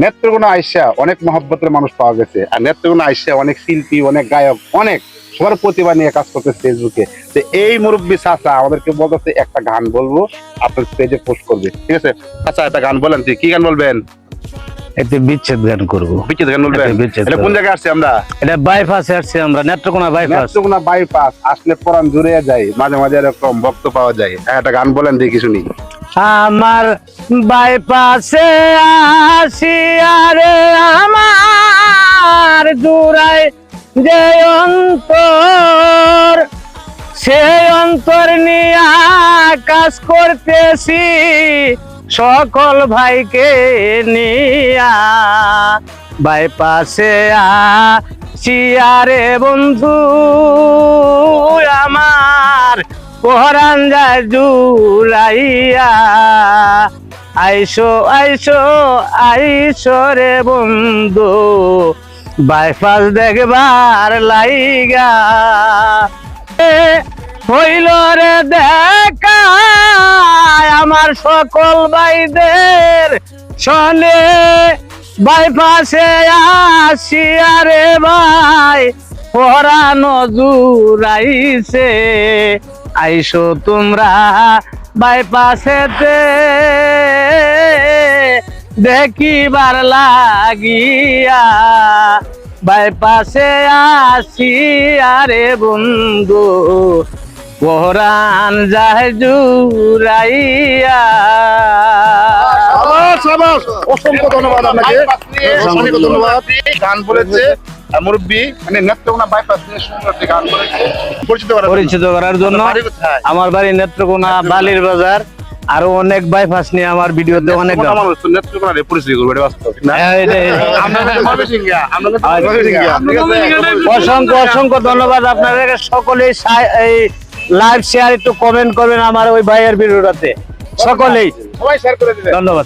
নেত্রকোনা আইসা অনেক মহব্বতের মানুষ পাওয়া গেছে, আর নেত্রকোনা আইসা অনেক শিল্পী, অনেক গায়ক, অনেক সবার প্রতিভা নিয়ে কাজ করতেছে ফেসবুকে। তো এই মুরব্বী চাচা আমাদেরকে বলতেছে একটা গান বলবো, আপনার পেজে পোস্ট করবে, ঠিক আছে? আচ্ছা, একটা গান বলেন, কি গান বলবেন? একটু বিচ্ছেদ গান করবো। বিচ্ছেদ গান বলবেন? এটা কোন জায়গায় আসছে আমরা? এটা বাইপাসে আসছে আমরা, নেত্রকোনা বাইপাস। নেত্রকোনা বাইপাস আসলে পরাণ জুড়ে যায়, মাঝে মাঝে এরকম ভক্ত পাওয়া যায়। একটা গান বলেন দেখি শুনি। আমার বাইপাসে আসিয়ারে আমার জুড়ায় যে অন্তর, সে অন্তর নিয়ে কাজ করতেছি সকল ভাইকে নিয়া। বাইপাসে আসিয়ারে বন্ধু আমার পরাণ যায় জুড়াইয়া। আইসো আইসো আইসো রে বন্ধু বাইপাস দেখবার লাইগা। হইল রে দেখা আমার সকল ভাইদের শোনে, বাইপাসে আসিয়া রে ভাই পরাণ জুড়াইছে। আইসো তোমরা বাইপাসেতে দেখিবার লাগিয়া। বাইপাসে আসিয়া রে বন্ধু পরাণ যায় জুড়াইয়া। অসংখ্য ধন্যবাদ আপনাকে, অসংখ্য ধন্যবাদ। গান বলেছে মুরব্বী, মানে নেত্রকোনা বাইপাস নিয়ে সুন্দর একটি গান বলেছে। পরিচিত করার জন্য। আমার বাড়ি নেত্রকোনা বালির বাজার, আরো অনেক বাইপাস নিয়ে আমার ভিডিওতে অনেক অসংখ্য অসংখ্য ধন্যবাদ আপনাদের সকলেই। এই লাইভ শেয়ার একটু কমেন্ট করবেন আমার ওই ভাইয়ের ভিডিওটাতে, সকলেই সবাই শেয়ার করে দিবেন। ধন্যবাদ।